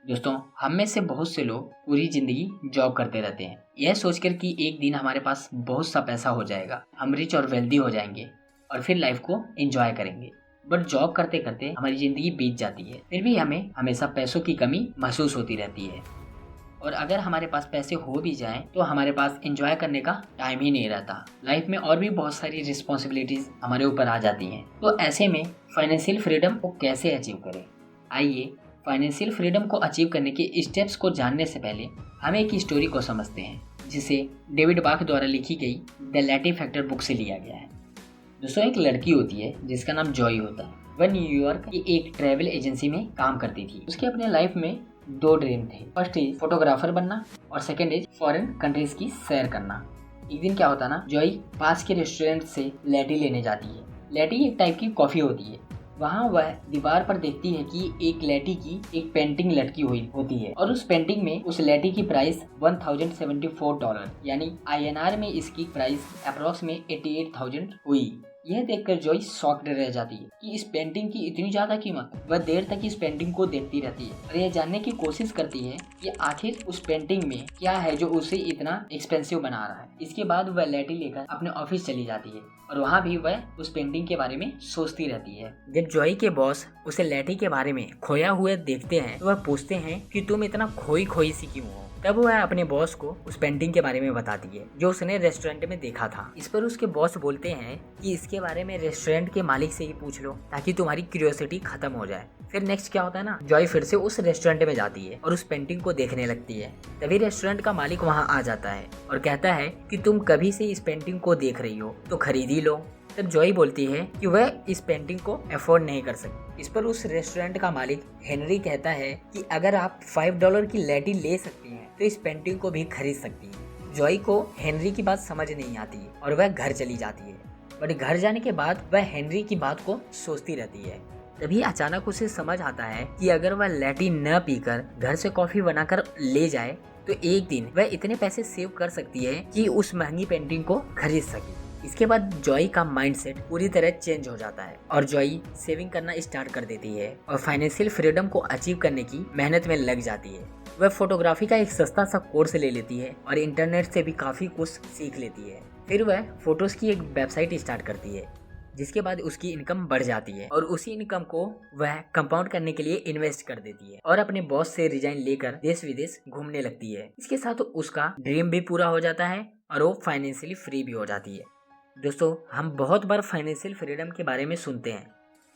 दोस्तों, हम में से बहुत से लोग पूरी जिंदगी जॉब करते रहते हैं, यह सोचकर कि एक दिन हमारे पास बहुत सा पैसा हो जाएगा, हम रिच और वेल्दी हो जाएंगे और फिर लाइफ को एंजॉय करेंगे। बट जॉब करते करते हमारी जिंदगी बीत जाती है, फिर भी हमें हमेशा पैसों की कमी महसूस होती रहती है। और अगर हमारे पास पैसे हो भी जाएं तो हमारे पास एंजॉय करने का टाइम ही नहीं रहता। लाइफ में और भी बहुत सारी रिस्पॉन्सिबिलिटीज हमारे ऊपर आ जाती हैं। तो ऐसे में फाइनेंशियल फ्रीडम को कैसे अचीव करें? आइए फाइनेंशियल फ्रीडम को अचीव करने के स्टेप्स को जानने से पहले हम एक स्टोरी को समझते हैं, जिसे डेविड बाख द्वारा लिखी गई द लैटी फैक्टर बुक से लिया गया है। दोस्तों, एक लड़की होती है जिसका नाम जॉय होता है। वह न्यूयॉर्क की एक ट्रैवल एजेंसी में काम करती थी। उसके अपने लाइफ में दो ड्रीम थे। फर्स्ट इज फोटोग्राफर बनना और सेकंड इज फॉरेन कंट्रीज की सैर करना। एक दिन क्या होता ना, जॉय पास के रेस्टोरेंट से लैटी लेने जाती है। लैटी एक टाइप की कॉफी होती है। वहाँ वह दीवार पर देखती है कि एक लैटी की एक पेंटिंग लटकी हुई होती है और उस पेंटिंग में उस लैटी की प्राइस $1074 यानी INR में इसकी प्राइस अप्रोक्स में 88,000 हुई। यह देखकर जॉय शॉक्ड रह जाती है कि इस पेंटिंग की इतनी ज्यादा कीमत। वह देर तक इस पेंटिंग को देखती रहती है और यह जानने की कोशिश करती है कि आखिर उस पेंटिंग में क्या है जो उसे इतना एक्सपेंसिव बना रहा है। इसके बाद वह लैटी लेकर अपने ऑफिस चली जाती है और वहाँ भी वह उस पेंटिंग के बारे में सोचती रहती है। जब जॉय के बॉस उसे लैटी के बारे में खोया हुआ देखते हैं तो वह पूछते हैं कि तुम इतना खोई खोई सी क्यों हो। तब वह अपने बॉस को उस पेंटिंग के बारे में बताती है जो उसने रेस्टोरेंट में देखा था। इस पर उसके बॉस बोलते हैं कि इसके बारे में रेस्टोरेंट के मालिक से ही पूछ लो ताकि तुम्हारी क्यूरियोसिटी खत्म हो जाए। फिर नेक्स्ट क्या होता है ना, जॉय फिर से उस रेस्टोरेंट में जाती है और उस पेंटिंग को देखने लगती है। तभी रेस्टोरेंट का मालिक वहाँ आ जाता है और कहता है कि तुम कभी से इस पेंटिंग को देख रही हो तो खरीद ही लो। तब जॉय बोलती है कि वह इस पेंटिंग को अफोर्ड नहीं कर सकती। इस पर उस रेस्टोरेंट का मालिक हेनरी कहता है कि अगर आप $5 की लैटी ले सकती हैं तो इस पेंटिंग को भी खरीद सकती हैं। जॉय को हेनरी की बात समझ नहीं आती और वह घर चली जाती है। बट घर जाने के बाद वह हेनरी की बात को सोचती रहती है। तभी अचानक उसे समझ आता है कि अगर वह लैटी न पीकर घर से कॉफी बनाकर ले जाए तो एक दिन वह इतने पैसे सेव कर सकती है कि उस महंगी पेंटिंग को खरीद सके। इसके बाद जॉय का माइंडसेट पूरी तरह चेंज हो जाता है और जॉय सेविंग करना स्टार्ट कर देती है और फाइनेंशियल फ्रीडम को अचीव करने की मेहनत में लग जाती है। वह फोटोग्राफी का एक सस्ता सा कोर्स ले लेती है और इंटरनेट से भी काफी कुछ सीख लेती है। फिर वह फोटोज की एक वेबसाइट स्टार्ट करती है, जिसके बाद उसकी इनकम बढ़ जाती है और उसी इनकम को वह कंपाउंड करने के लिए इन्वेस्ट कर देती है और अपने बॉस से रिजाइन लेकर देश विदेश घूमने लगती है। इसके साथ उसका ड्रीम भी पूरा हो जाता है और वो फाइनेंशियली फ्री भी हो जाती है। दोस्तों, हम बहुत बार फाइनेंशियल फ्रीडम के बारे में सुनते हैं,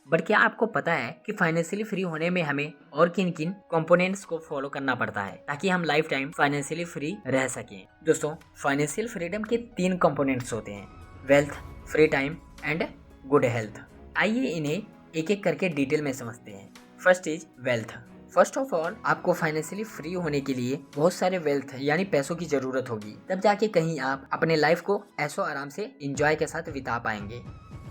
बट क्या आपको पता है कि फाइनेंशियली फ्री होने में हमें और किन किन कंपोनेंट्स को फॉलो करना पड़ता है ताकि हम लाइफ टाइम फाइनेंशियली फ्री रह सकें? दोस्तों, फाइनेंशियल फ्रीडम के 3 कंपोनेंट्स होते हैं: wealth, free time and good health. आइए इन्हें एक एक करके डिटेल में समझते हैं। First is wealth. First of all, आपको फाइनेंशियली फ्री होने के लिए बहुत सारे वेल्थ यानी पैसों की जरूरत होगी, तब जाके कहीं आप अपने लाइफ को ऐशो आराम से एंजॉय के साथ बिता पाएंगे।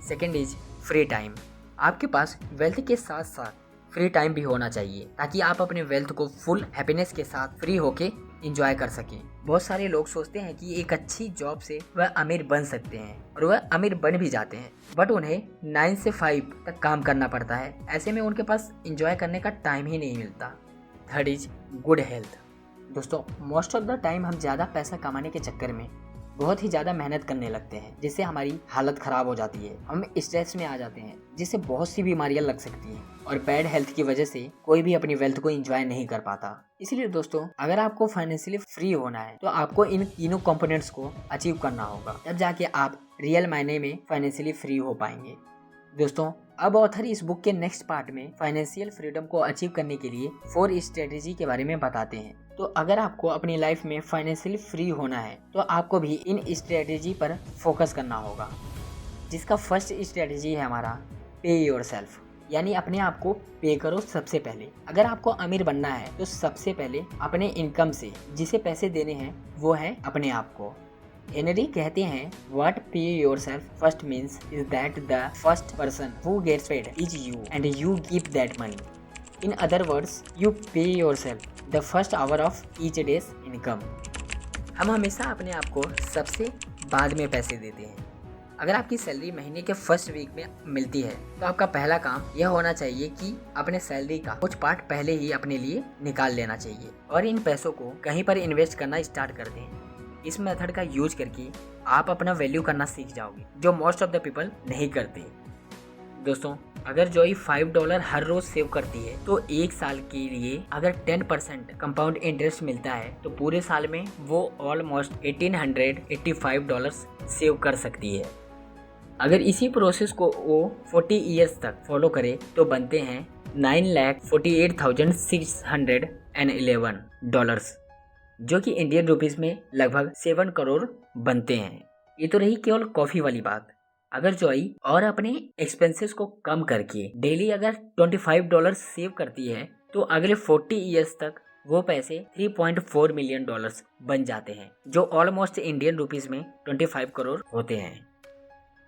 Second is free time. आपके पास वेल्थ के साथ साथ फ्री टाइम भी होना चाहिए ताकि आप अपने वेल्थ को फुल हैप्पीनेस के साथ फ्री होके एंजॉय कर सकें। बहुत सारे लोग सोचते हैं कि एक अच्छी जॉब से वह अमीर बन सकते हैं और वह अमीर बन भी जाते हैं, बट उन्हें 9 से 5 तक काम करना पड़ता है। ऐसे में उनके पास एंजॉय करने का टाइम ही नहीं मिलता। Third is good health. दोस्तों, मोस्ट ऑफ द टाइम हम ज़्यादा पैसा कमाने के चक्कर में बहुत ही ज़्यादा मेहनत करने लगते हैं, जिससे हमारी हालत ख़राब हो जाती है। हम स्ट्रेस में आ जाते हैं, जिससे बहुत सी बीमारियां लग सकती हैं और बैड हेल्थ की वजह से कोई भी अपनी वेल्थ को एंजॉय नहीं कर पाता। इसलिए दोस्तों, अगर आपको फाइनेंशियली फ्री होना है तो आपको इन तीनों कंपोनेंट्स को अचीव करना होगा, तब जाके आप रियल मायने में फाइनेंशियली फ्री हो पाएंगे। दोस्तों, अब ऑथर इस बुक के नेक्स्ट पार्ट में फाइनेंशियल फ्रीडम को अचीव करने के लिए 4 स्ट्रेटेजी के बारे में बताते हैं। तो अगर आपको अपनी लाइफ में फाइनेंशियली फ्री होना है तो आपको भी इन स्ट्रेटेजी पर फोकस करना होगा, जिसका फर्स्ट स्ट्रेटेजी है हमारा पे योरसेल्फ, यानी अपने आप को पे करो सबसे पहले। अगर आपको अमीर बनना है तो सबसे पहले अपने इनकम से जिसे पैसे देने हैं वो है अपने आप को। हेनरी कहते हैं, what pay yourself first means is that the first person who gets paid is you and you give that money. In other words, you pay yourself the first hour of each day's income. हम हमेशा अपने आप को सबसे बाद में पैसे देते हैं, अगर आपकी सैलरी महीने के फर्स्ट वीक में मिलती है तो आपका पहला काम यह होना चाहिए कि अपने सैलरी का कुछ पार्ट पहले ही अपने लिए निकाल लेना चाहिए और इन पैसों को कहीं पर इन्वेस्ट करना स्टार्ट कर दें। इस मेथड का यूज करके आप अपना वैल्यू करना सीख जाओगे, जो मोस्ट ऑफ द पीपल नहीं करते। दोस्तों, अगर जॉय $5 हर रोज सेव करती है तो एक साल के लिए अगर 10% कंपाउंड इंटरेस्ट मिलता है तो पूरे साल में वो ऑलमोस्ट $1885 सेव कर सकती है। अगर इसी प्रोसेस को वो 40 इयर्स तक फॉलो करे तो बनते हैं $9,48,611, जो कि इंडियन रुपीस में लगभग 7 करोड़ बनते हैं। ये तो रही केवल कॉफी वाली बात। अगर जॉय और अपने एक्सपेंसेस को कम करके डेली अगर $25 सेव करती है तो अगले 40 इयर्स तक वो पैसे $3.4 मिलियन बन जाते हैं, जो ऑलमोस्ट इंडियन रुपीस में 25 करोड़ होते हैं।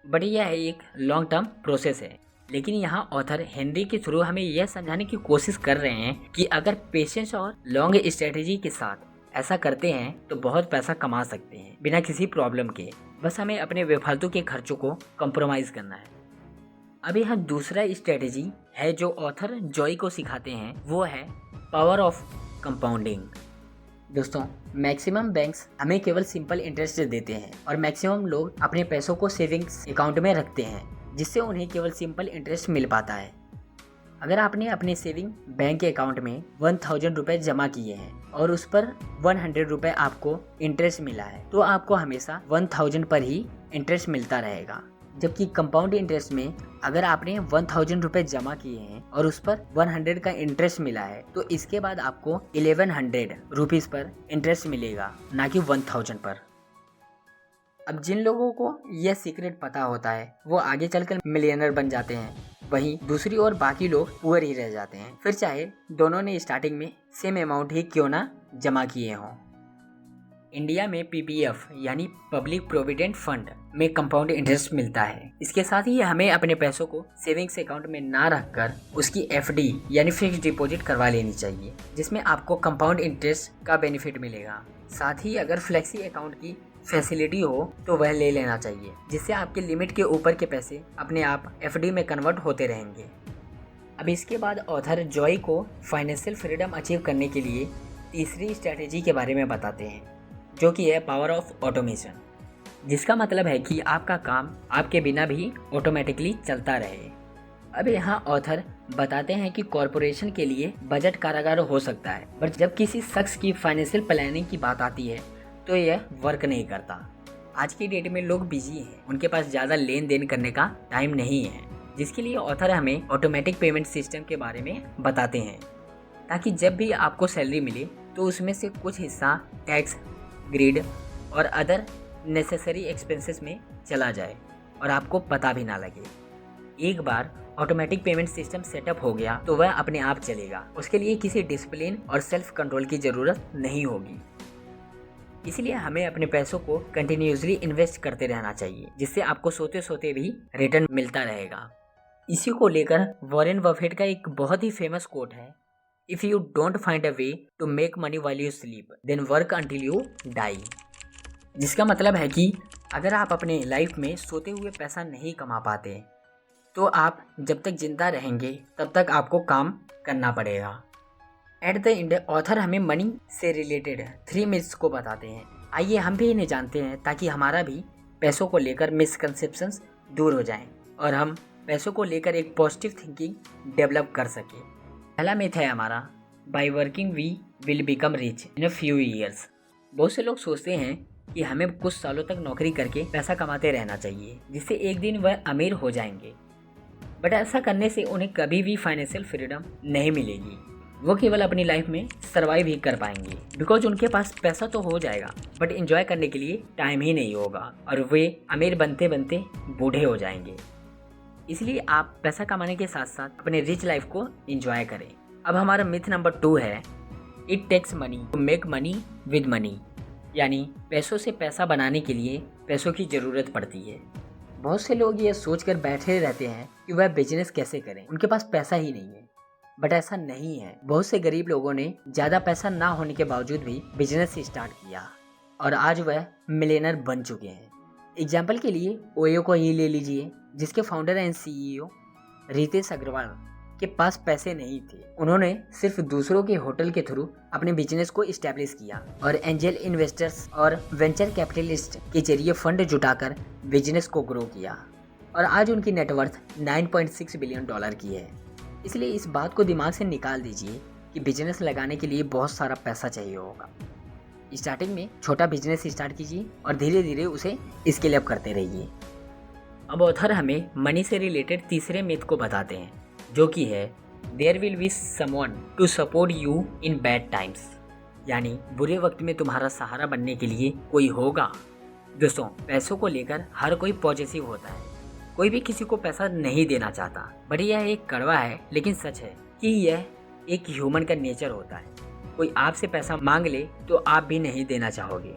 बट यह एक लॉन्ग टर्म प्रोसेस है, लेकिन यहाँ ऑथर हेनरी के थ्रू हमें यह समझाने की कोशिश कर रहे हैं कि अगर पेशेंस और लॉन्ग स्ट्रेटेजी के साथ ऐसा करते हैं तो बहुत पैसा कमा सकते हैं बिना किसी प्रॉब्लम के। बस हमें अपने बेफालतू के खर्चों को कॉम्प्रोमाइज करना है। अब यहाँ दूसरा स्ट्रेटेजी है जो ऑथर जॉय को सिखाते हैं, वो है पावर ऑफ कंपाउंडिंग। दोस्तों, मैक्सिमम बैंक्स हमें केवल सिंपल इंटरेस्ट देते हैं और मैक्सिमम लोग अपने पैसों को सेविंग्स अकाउंट में रखते हैं, जिससे उन्हें केवल सिंपल इंटरेस्ट मिल पाता है। अगर आपने अपने सेविंग बैंक अकाउंट में 1000 रुपये जमा किए हैं और उस पर 100 रुपये आपको इंटरेस्ट मिला है तो आपको हमेशा 1000 पर ही इंटरेस्ट मिलता रहेगा। जबकि कंपाउंड इंटरेस्ट में अगर आपने 1000 रुपये जमा किए हैं और उस पर 100 का इंटरेस्ट मिला है तो इसके बाद आपको 1100 रुपीज़ पर इंटरेस्ट मिलेगा, ना कि 1000 पर। अब जिन लोगों को यह सीक्रेट पता होता है वो आगे चलकर मिलियनर बन जाते हैं, वहीं दूसरी ओर बाकी लोग पुअर ही रह जाते हैं, फिर चाहे दोनों ने स्टार्टिंग में सेम अमाउंट ही क्यों ना जमा किए हों। इंडिया में पीपीएफ यानी पब्लिक प्रोविडेंट फंड में कंपाउंड इंटरेस्ट मिलता है। इसके साथ ही हमें अपने पैसों को सेविंग्स अकाउंट में ना रखकर उसकी एफडी यानी फिक्स डिपॉजिट करवा लेनी चाहिए, जिसमें आपको कंपाउंड इंटरेस्ट का बेनिफिट मिलेगा। साथ ही अगर फ्लेक्सी अकाउंट की फैसिलिटी हो तो वह ले लेना चाहिए, जिससे आपके लिमिट के ऊपर के पैसे अपने आप एफडी में कन्वर्ट होते रहेंगे। अब इसके बाद ऑथर जॉय को फाइनेंशियल फ्रीडम अचीव करने के लिए तीसरी स्ट्रेटेजी के बारे में बताते हैं, जो कि है पावर ऑफ ऑटोमेशन, जिसका मतलब है कि आपका काम आपके बिना भी ऑटोमेटिकली चलता रहे। अब यहाँ ऑथर बताते हैं कि कॉरपोरेशन के लिए बजट कारागार हो सकता है, बट जब किसी शख्स की फाइनेंशियल प्लानिंग की बात आती है तो यह वर्क नहीं करता। आज की डेट में लोग बिजी हैं, उनके पास ज़्यादा लेन देन करने का टाइम नहीं है, जिसके लिए ऑथर हमें ऑटोमेटिक पेमेंट सिस्टम के बारे में बताते हैं, ताकि जब भी आपको सैलरी मिले तो उसमें से कुछ हिस्सा टैक्स, ग्रिड और अदर नेसेसरी एक्सपेंसेस में चला जाए और आपको पता भी ना लगे। एक बार ऑटोमेटिक पेमेंट सिस्टम सेटअप हो गया तो वह अपने आप चलेगा, उसके लिए किसी डिसिप्लिन और सेल्फ कंट्रोल की ज़रूरत नहीं होगी। इसलिए हमें अपने पैसों को कंटिन्यूसली इन्वेस्ट करते रहना चाहिए, जिससे आपको सोते सोते भी रिटर्न मिलता रहेगा। इसी को लेकर वॉरेन बफेट का एक बहुत ही फेमस कोट है, if you don't find a way to make money while you sleep then work until you die. जिसका मतलब है कि अगर आप अपने लाइफ में सोते हुए पैसा नहीं कमा पाते तो आप जब तक जिंदा रहेंगे तब तक आपको काम करना पड़ेगा। एट द एंड ऑथर हमें मनी से रिलेटेड 3 मिथ्स को बताते हैं। आइए हम भी इन्हें जानते हैं, ताकि हमारा भी पैसों को लेकर मिसकंसेप्शंस दूर हो जाएं और हम पैसों को लेकर एक पॉजिटिव थिंकिंग डेवलप कर सकें। पहला मिथ है हमारा, by working we will become rich in a few years. बहुत से लोग सोचते हैं कि हमें कुछ सालों तक नौकरी करके पैसा कमाते रहना चाहिए, जिससे एक दिन वह अमीर हो जाएंगे। बट ऐसा करने से उन्हें कभी भी फाइनेंशियल फ्रीडम नहीं मिलेगी। वो केवल अपनी लाइफ में सर्वाइव ही कर पाएंगे, बिकॉज उनके पास पैसा तो हो जाएगा बट एंजॉय करने के लिए टाइम ही नहीं होगा और वे अमीर बनते बनते बूढ़े हो जाएंगे। इसलिए आप पैसा कमाने के साथ साथ अपने रिच लाइफ को एंजॉय करें। अब हमारा मिथ नंबर 2 है, it takes money to make money with money, यानी पैसों से पैसा बनाने के लिए पैसों की ज़रूरत पड़ती है। बहुत से लोग ये सोचकर बैठे रहते हैं कि वह बिजनेस कैसे करें, उनके पास पैसा ही नहीं है। बट ऐसा नहीं है। बहुत से गरीब लोगों ने ज़्यादा पैसा ना होने के बावजूद भी बिजनेस स्टार्ट किया और आज वह मिलियनर बन चुके हैं। एग्जाम्पल के लिए ओयो को ही ले लीजिए, जिसके founder and CEO Ritesh Agarwal के पास पैसे नहीं थे। उन्होंने सिर्फ दूसरों के होटल के थ्रू अपने बिजनेस को इस्टेब्लिश किया और एंजल इन्वेस्टर्स और वेंचर कैपिटलिस्ट के जरिए फंड जुटाकर बिजनेस को ग्रो किया और आज उनकी नेटवर्थ 9.6 बिलियन डॉलर की है। इसलिए इस बात को दिमाग से निकाल दीजिए कि बिजनेस लगाने के लिए बहुत सारा पैसा चाहिए होगा। स्टार्टिंग में छोटा बिजनेस स्टार्ट कीजिए और धीरे धीरे उसे स्केल अप करते रहिए। अब ऑथर हमें मनी से रिलेटेड तीसरे मिथ को बताते हैं, जो कि है there will be someone to support you in bad times, यानी बुरे वक्त में तुम्हारा सहारा बनने के लिए कोई होगा। दोस्तों, पैसों को लेकर हर कोई पॉजिटिव होता है, कोई भी किसी को पैसा नहीं देना चाहता, बट यह एक कड़वा है लेकिन सच है कि यह एक ह्यूमन का नेचर होता है। कोई आपसे पैसा मांग ले तो आप भी नहीं देना चाहोगे।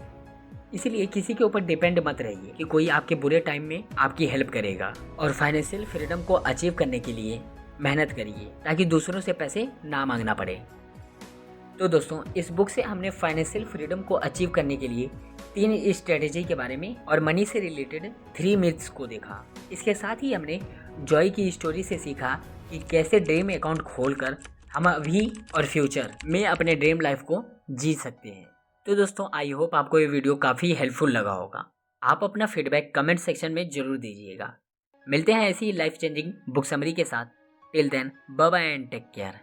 इसलिए किसी के ऊपर डिपेंड मत रहिए कि कोई आपके बुरे टाइम में आपकी हेल्प करेगा। और फाइनेंशियल फ्रीडम को अचीव करने के लिए मेहनत करिए ताकि दूसरों से पैसे ना मांगना पड़े। तो दोस्तों, इस बुक से हमने फाइनेंशियल फ्रीडम को अचीव करने के लिए 3 स्ट्रेटेजी के बारे में और मनी से रिलेटेड 3 मिथ्स को देखा। इसके साथ ही हमने जॉय की स्टोरी से सीखा कि कैसे ड्रीम अकाउंट खोलकर हम अभी और फ्यूचर में अपने ड्रीम लाइफ को जी सकते हैं। तो दोस्तों, आई होप आपको ये वीडियो काफ़ी हेल्पफुल लगा होगा। आप अपना फीडबैक कमेंट सेक्शन में ज़रूर दीजिएगा। मिलते हैं ऐसी लाइफ चेंजिंग बुक समरी के साथ। Till then, bye bye and take care.